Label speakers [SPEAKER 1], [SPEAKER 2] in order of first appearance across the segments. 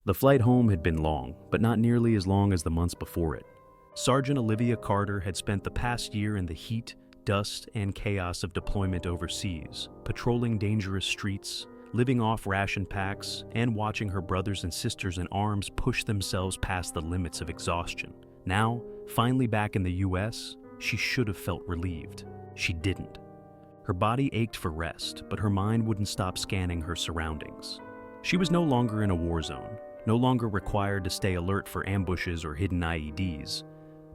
[SPEAKER 1] The flight home had been long, but not nearly as long as the months before it. Sergeant Olivia Carter had spent the past year in the heat, dust, and chaos of deployment overseas, patrolling dangerous streets, living off ration packs, and watching her brothers and sisters in arms push themselves past the limits of exhaustion. Now, finally back in the US, she should have felt relieved. She didn't. Her body ached for rest, but her mind wouldn't stop scanning her surroundings. She was no longer in a war zone, no longer required to stay alert for ambushes or hidden IEDs,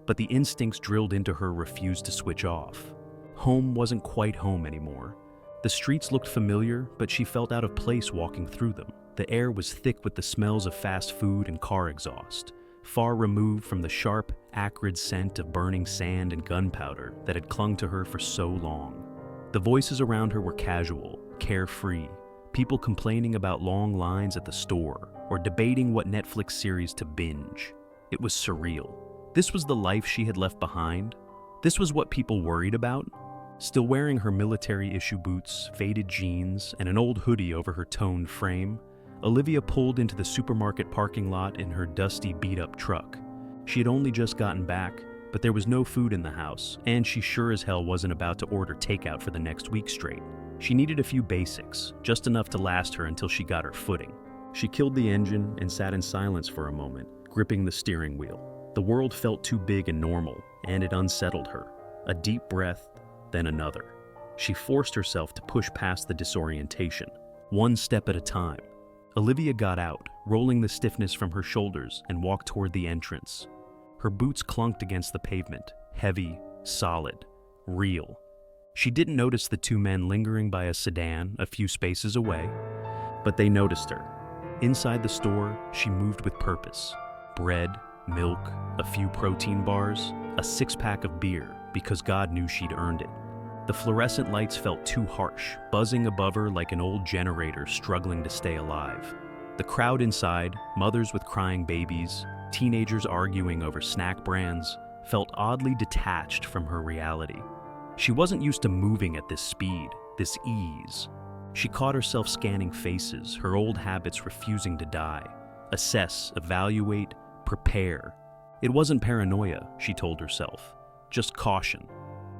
[SPEAKER 1] but the instincts drilled into her refused to switch off. Home wasn't quite home anymore. The streets looked familiar, but she felt out of place walking through them. The air was thick with the smells of fast food and car exhaust, far removed from the sharp, acrid scent of burning sand and gunpowder that had clung to her for so long. The voices around her were casual, carefree, people complaining about long lines at the store or debating what Netflix series to binge. It was surreal. This was the life she had left behind. This was what people worried about. Still wearing her military-issue boots, faded jeans, and an old hoodie over her toned frame, Olivia pulled into the supermarket parking lot in her dusty, beat-up truck. She had only just gotten back, but there was no food in the house, and she sure as hell wasn't about to order takeout for the next week straight. She needed a few basics, just enough to last her until she got her footing. She killed the engine and sat in silence for a moment, gripping the steering wheel. The world felt too big and normal, and it unsettled her. A deep breath, then another. She forced herself to push past the disorientation, one step at a time. Olivia got out, rolling the stiffness from her shoulders, and walked toward the entrance. Her boots clunked against the pavement, heavy, solid, real. She didn't notice the two men lingering by a sedan a few spaces away, but they noticed her. Inside the store, she moved with purpose. Bread, milk, a few protein bars, a six-pack of beer, because God knew she'd earned it. The fluorescent lights felt too harsh, buzzing above her like an old generator struggling to stay alive. The crowd inside, mothers with crying babies, teenagers arguing over snack brands, felt oddly detached from her reality. She wasn't used to moving at this speed, this ease. She caught herself scanning faces, her old habits refusing to die. Assess, evaluate, prepare. It wasn't paranoia, she told herself, just caution.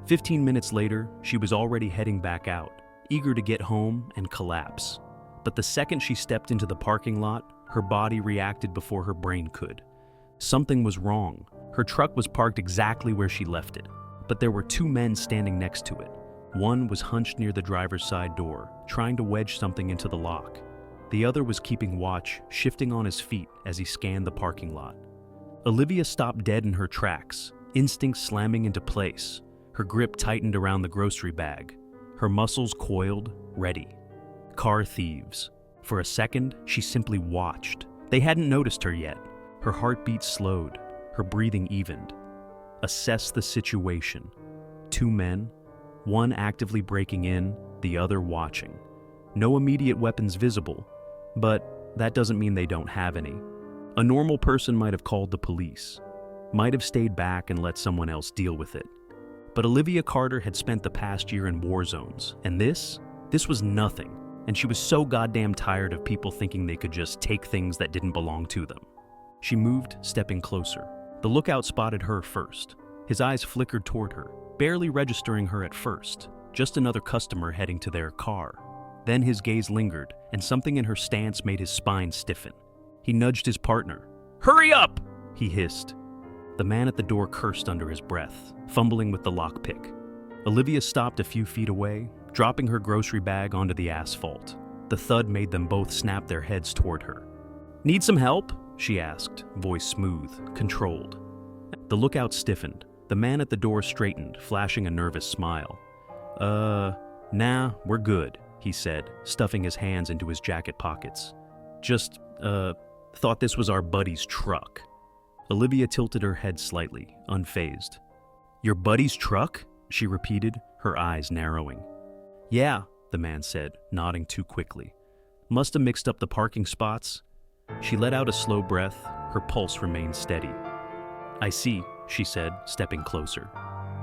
[SPEAKER 1] 15 minutes later, she was already heading back out, eager to get home and collapse. But the second she stepped into the parking lot, her body reacted before her brain could. Something was wrong. Her truck was parked exactly where she left it, but there were two men standing next to it. One was hunched near the driver's side door, trying to wedge something into the lock. The other was keeping watch, shifting on his feet as he scanned the parking lot. Olivia stopped dead in her tracks, instincts slamming into place. Her grip tightened around the grocery bag. Her muscles coiled, ready. Car thieves. For a second, she simply watched. They hadn't noticed her yet. Her heartbeat slowed, her breathing evened. Assess the situation. Two men, one actively breaking in, the other watching. No immediate weapons visible, but that doesn't mean they don't have any. A normal person might have called the police, might have stayed back and let someone else deal with it. But Olivia Carter had spent the past year in war zones, and this was nothing, and she was so goddamn tired of people thinking they could just take things that didn't belong to them. She moved, stepping closer. The lookout spotted her first. His eyes flickered toward her, barely registering her at first, just another customer heading to their car. Then his gaze lingered, and something in her stance made his spine stiffen. He nudged his partner. "Hurry up!" he hissed. The man at the door cursed under his breath, fumbling with the lockpick. Olivia stopped a few feet away, dropping her grocery bag onto the asphalt. The thud made them both snap their heads toward her. "Need some help?" she asked, voice smooth, controlled. The lookout stiffened. The man at the door straightened, flashing a nervous smile. Nah, we're good," he said, stuffing his hands into his jacket pockets. Just, thought this was our buddy's truck." Olivia tilted her head slightly, unfazed. "Your buddy's truck?" she repeated, her eyes narrowing. "Yeah," the man said, nodding too quickly. "Must have mixed up the parking spots." She let out a slow breath, her pulse remained steady. "I see," she said, stepping closer.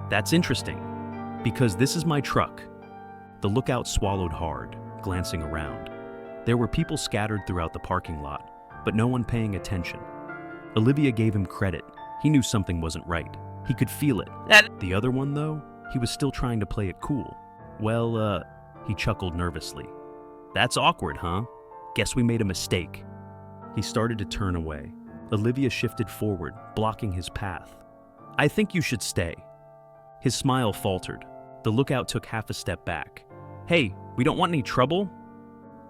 [SPEAKER 1] "That's interesting, because this is my truck." The lookout swallowed hard, glancing around. There were people scattered throughout the parking lot, but no one paying attention. Olivia gave him credit. He knew something wasn't right. He could feel it. The other one, though, he was still trying to play it cool. Well, he chuckled nervously. That's awkward, huh? Guess we made a mistake. He started to turn away. Olivia shifted forward, blocking his path. I think you should stay. His smile faltered. The lookout took half a step back. Hey, we don't want any trouble?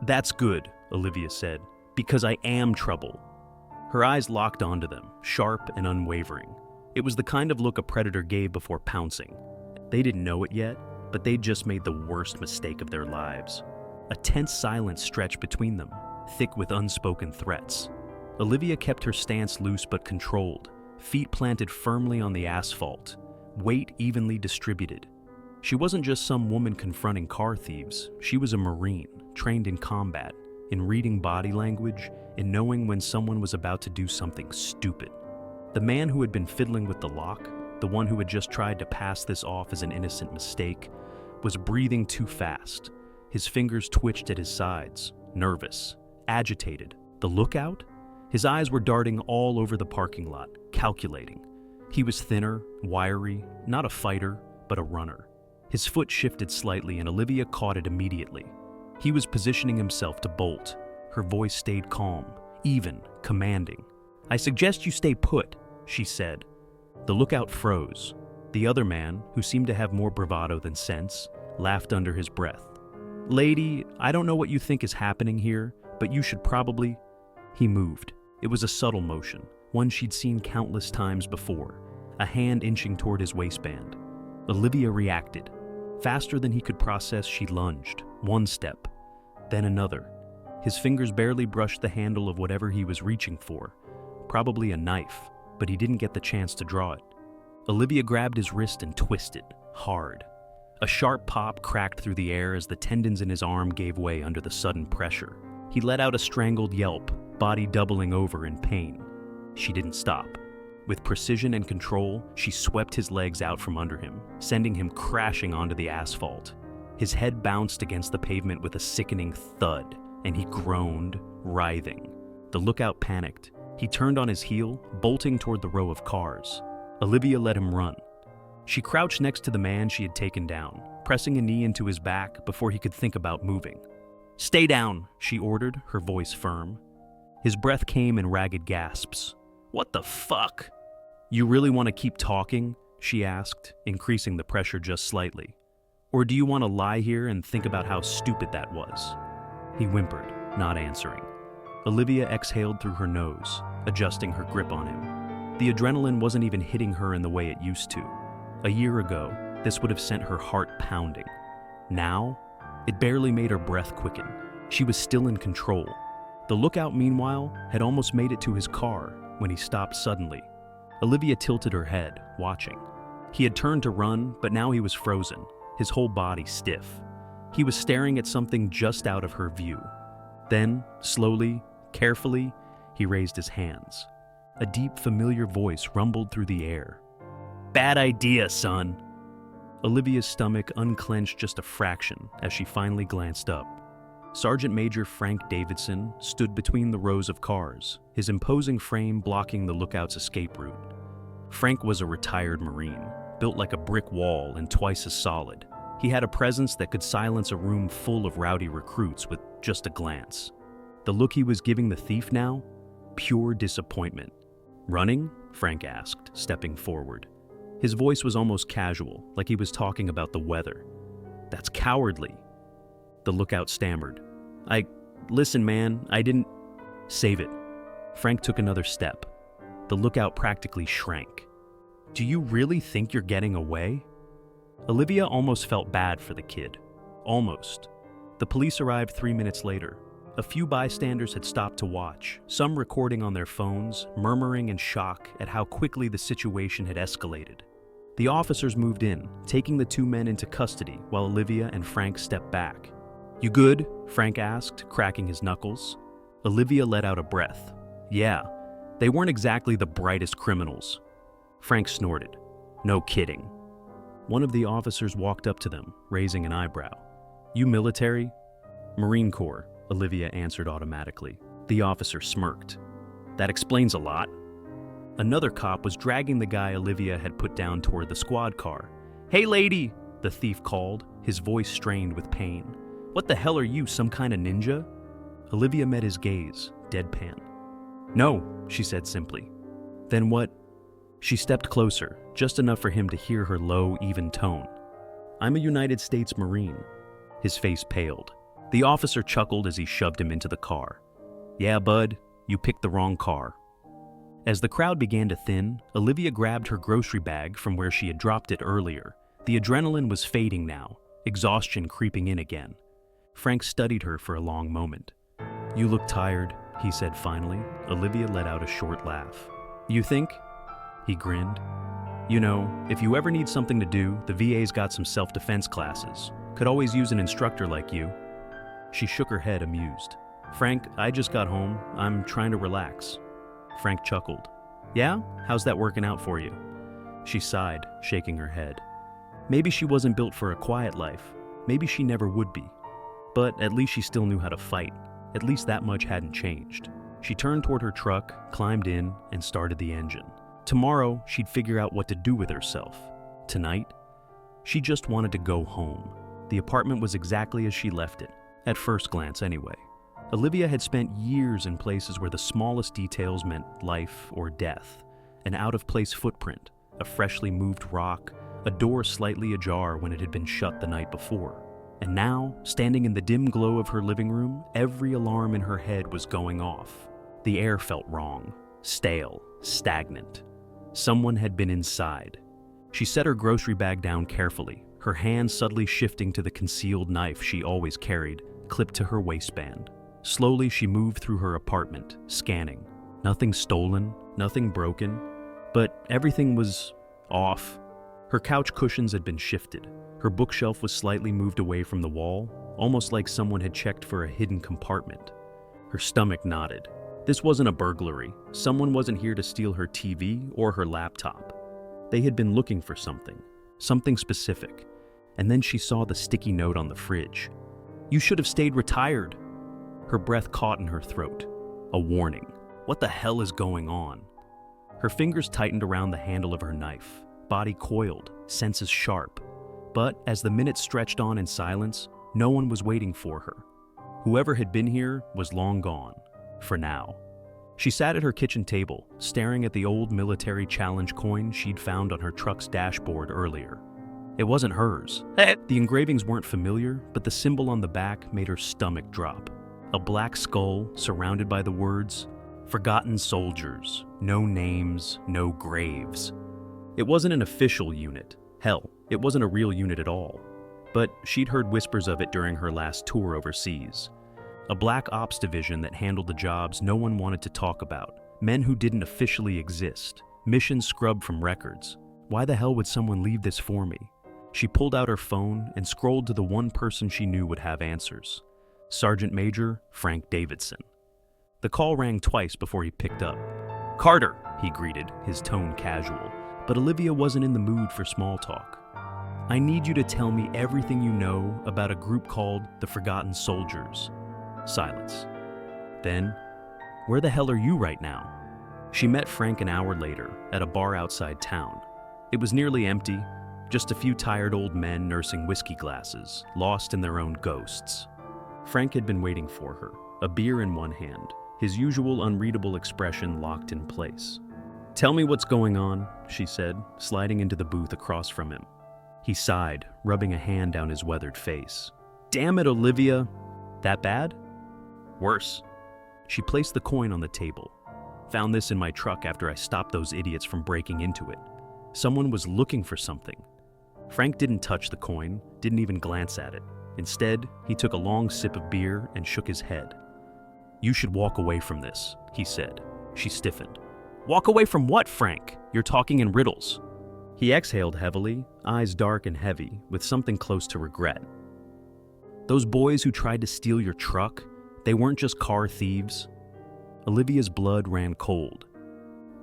[SPEAKER 1] That's good, Olivia said, because I am trouble. Her eyes locked onto them, sharp and unwavering. It was the kind of look a predator gave before pouncing. They didn't know it yet, but they'd just made the worst mistake of their lives. A tense silence stretched between them, thick with unspoken threats. Olivia kept her stance loose but controlled, feet planted firmly on the asphalt, weight evenly distributed. She wasn't just some woman confronting car thieves. She was a Marine, trained in combat, in reading body language, in knowing when someone was about to do something stupid. The man who had been fiddling with the lock, the one who had just tried to pass this off as an innocent mistake, was breathing too fast. His fingers twitched at his sides, nervous, agitated. The lookout? His eyes were darting all over the parking lot, calculating. He was thinner, wiry, not a fighter, but a runner. His foot shifted slightly and Olivia caught it immediately. He was positioning himself to bolt. Her voice stayed calm, even, commanding. I suggest you stay put, she said. The lookout froze. The other man, who seemed to have more bravado than sense, laughed under his breath. Lady, I don't know what you think is happening here, but you should probably... He moved. It was a subtle motion, one she'd seen countless times before, a hand inching toward his waistband. Olivia reacted. Faster than he could process, she lunged, one step, then another. His fingers barely brushed the handle of whatever he was reaching for, probably a knife, but he didn't get the chance to draw it. Olivia grabbed his wrist and twisted, hard. A sharp pop cracked through the air as the tendons in his arm gave way under the sudden pressure. He let out a strangled yelp, body doubling over in pain. She didn't stop. With precision and control, she swept his legs out from under him, sending him crashing onto the asphalt. His head bounced against the pavement with a sickening thud, and he groaned, writhing. The lookout panicked. He turned on his heel, bolting toward the row of cars. Olivia let him run. She crouched next to the man she had taken down, pressing a knee into his back before he could think about moving. Stay down, she ordered, her voice firm. His breath came in ragged gasps. What the fuck? You really want to keep talking? She asked, increasing the pressure just slightly. Or do you want to lie here and think about how stupid that was? He whimpered, not answering. Olivia exhaled through her nose, adjusting her grip on him. The adrenaline wasn't even hitting her in the way it used to. A year ago, this would have sent her heart pounding. Now, it barely made her breath quicken. She was still in control. The lookout, meanwhile, had almost made it to his car when he stopped suddenly. Olivia tilted her head, watching. He had turned to run, but now he was frozen, his whole body stiff. He was staring at something just out of her view. Then, slowly, carefully, he raised his hands. A deep, familiar voice rumbled through the air. Bad idea, son. Olivia's stomach unclenched just a fraction as she finally glanced up. Sergeant Major Frank Davidson stood between the rows of cars, his imposing frame blocking the lookout's escape route. Frank was a retired Marine, built like a brick wall and twice as solid. He had a presence that could silence a room full of rowdy recruits with just a glance. The look he was giving the thief now? Pure disappointment. Running? Frank asked, stepping forward. His voice was almost casual, like he was talking about the weather. That's cowardly. The lookout stammered. Listen, man, I didn't... Save it. Frank took another step. The lookout practically shrank. Do you really think you're getting away? Olivia almost felt bad for the kid. Almost. The police arrived 3 minutes later. A few bystanders had stopped to watch, some recording on their phones, murmuring in shock at how quickly the situation had escalated. The officers moved in, taking the two men into custody while Olivia and Frank stepped back. You good? Frank asked, cracking his knuckles. Olivia let out a breath. Yeah, they weren't exactly the brightest criminals. Frank snorted. No kidding. One of the officers walked up to them, raising an eyebrow. You military? Marine Corps, Olivia answered automatically. The officer smirked. That explains a lot. Another cop was dragging the guy Olivia had put down toward the squad car. "Hey, lady," the thief called, his voice strained with pain. "What the hell are you, some kind of ninja?" Olivia met his gaze, deadpan. "No," she said simply. "Then what?" She stepped closer, just enough for him to hear her low, even tone. "I'm a United States Marine." His face paled. The officer chuckled as he shoved him into the car. "Yeah, bud, you picked the wrong car." As the crowd began to thin, Olivia grabbed her grocery bag from where she had dropped it earlier. The adrenaline was fading now, exhaustion creeping in again. Frank studied her for a long moment. "You look tired," he said finally. Olivia let out a short laugh. "You think?" He grinned. "You know, if you ever need something to do, the VA's got some self-defense classes. Could always use an instructor like you." She shook her head, amused. "Frank, I just got home. I'm trying to relax." Frank chuckled. "Yeah? How's that working out for you?" She sighed, shaking her head. Maybe she wasn't built for a quiet life. Maybe she never would be. But at least she still knew how to fight. At least that much hadn't changed. She turned toward her truck, climbed in, and started the engine. Tomorrow, she'd figure out what to do with herself. Tonight, she just wanted to go home. The apartment was exactly as she left it, at first glance anyway. Olivia had spent years in places where the smallest details meant life or death. An out-of-place footprint, a freshly moved rock, a door slightly ajar when it had been shut the night before. And now, standing in the dim glow of her living room, every alarm in her head was going off. The air felt wrong, stale, stagnant. Someone had been inside. She set her grocery bag down carefully, her hand subtly shifting to the concealed knife she always carried, clipped to her waistband. Slowly, she moved through her apartment, scanning. Nothing stolen, nothing broken, but everything was off. Her couch cushions had been shifted. Her bookshelf was slightly moved away from the wall, almost like someone had checked for a hidden compartment. Her stomach knotted. This wasn't a burglary. Someone wasn't here to steal her TV or her laptop. They had been looking for something specific. And then she saw the sticky note on the fridge. "You should have stayed retired." Her breath caught in her throat. A warning. What the hell is going on? Her fingers tightened around the handle of her knife, body coiled, senses sharp. But as the minutes stretched on in silence, no one was waiting for her. Whoever had been here was long gone, for now. She sat at her kitchen table, staring at the old military challenge coin she'd found on her truck's dashboard earlier. It wasn't hers. The engravings weren't familiar, but the symbol on the back made her stomach drop. A black skull surrounded by the words, "Forgotten soldiers, no names, no graves." It wasn't an official unit. Hell, it wasn't a real unit at all. But she'd heard whispers of it during her last tour overseas. A black ops division that handled the jobs no one wanted to talk about. Men who didn't officially exist. Missions scrubbed from records. Why the hell would someone leave this for me? She pulled out her phone and scrolled to the one person she knew would have answers. Sergeant Major Frank Davidson. The call rang twice before he picked up. "Carter," he greeted, his tone casual, but Olivia wasn't in the mood for small talk. "I need you to tell me everything you know about a group called the Forgotten Soldiers." Silence. Then, "Where the hell are you right now?" She met Frank an hour later at a bar outside town. It was nearly empty, just a few tired old men nursing whiskey glasses, lost in their own ghosts. Frank had been waiting for her, a beer in one hand, his usual unreadable expression locked in place. "Tell me what's going on," she said, sliding into the booth across from him. He sighed, rubbing a hand down his weathered face. "Damn it, Olivia." "That bad?" "Worse." She placed the coin on the table. "Found this in my truck after I stopped those idiots from breaking into it. Someone was looking for something." Frank didn't touch the coin, didn't even glance at it. Instead, he took a long sip of beer and shook his head. "You should walk away from this," he said. She stiffened. "Walk away from what, Frank? You're talking in riddles." He exhaled heavily, eyes dark and heavy, with something close to regret. "Those boys who tried to steal your truck, they weren't just car thieves." Olivia's blood ran cold.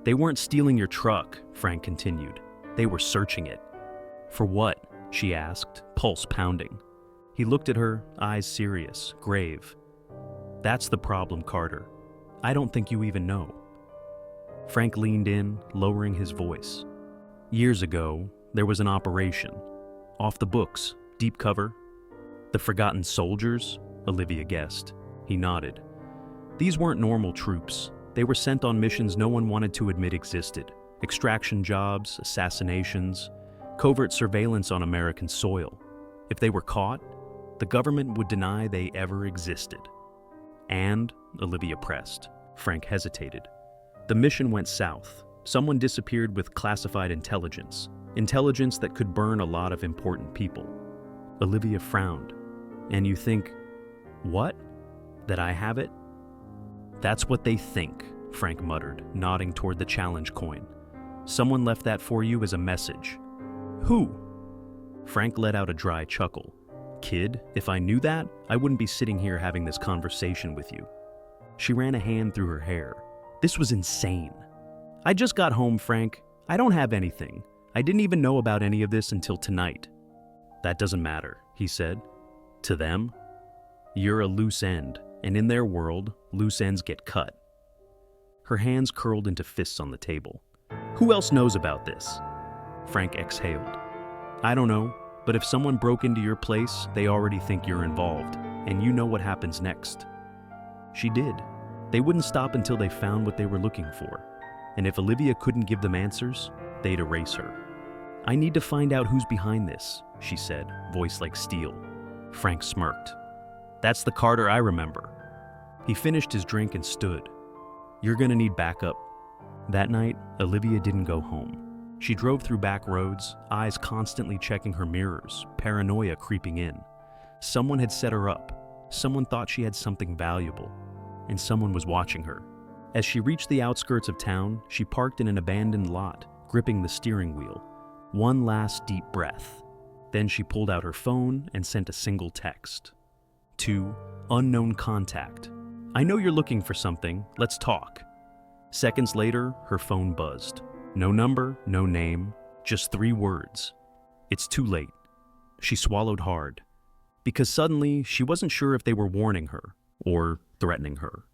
[SPEAKER 1] "They weren't stealing your truck," Frank continued. "They were searching it." "For what?" she asked, pulse pounding. He looked at her, eyes serious, grave. "That's the problem, Carter. I don't think you even know." Frank leaned in, lowering his voice. "Years ago, there was an operation. Off the books, deep cover." "The Forgotten Soldiers?" Olivia guessed. He nodded. "These weren't normal troops. They were sent on missions no one wanted to admit existed. Extraction jobs, assassinations, covert surveillance on American soil. If they were caught, the government would deny they ever existed." "And?" Olivia pressed. Frank hesitated. "The mission went south. Someone disappeared with classified intelligence. Intelligence that could burn a lot of important people." Olivia frowned. "And you think, what? That I have it?" "That's what they think," Frank muttered, nodding toward the challenge coin. "Someone left that for you as a message." "Who?" Frank let out a dry chuckle. "Kid, if I knew that, I wouldn't be sitting here having this conversation with you." She ran a hand through her hair. "This was insane. I just got home, Frank. I don't have anything. I didn't even know about any of this until tonight." "That doesn't matter," he said. "To them, you're a loose end, and in their world, loose ends get cut." Her hands curled into fists on the table. "Who else knows about this?" Frank exhaled. "I don't know, but if someone broke into your place, they already think you're involved, and you know what happens next." She did. They wouldn't stop until they found what they were looking for, and if Olivia couldn't give them answers, they'd erase her. "I need to find out who's behind this," she said, voice like steel. Frank smirked. "That's the Carter I remember." He finished his drink and stood. "You're gonna need backup." That night, Olivia didn't go home. She drove through back roads, eyes constantly checking her mirrors, paranoia creeping in. Someone had set her up. Someone thought she had something valuable, and someone was watching her. As she reached the outskirts of town, she parked in an abandoned lot, gripping the steering wheel. One last deep breath. Then she pulled out her phone and sent a single text. To unknown contact. "I know you're looking for something. Let's talk." Seconds later, her phone buzzed. No number, no name, just 3 words. "It's too late." She swallowed hard, because suddenly she wasn't sure if they were warning her or threatening her.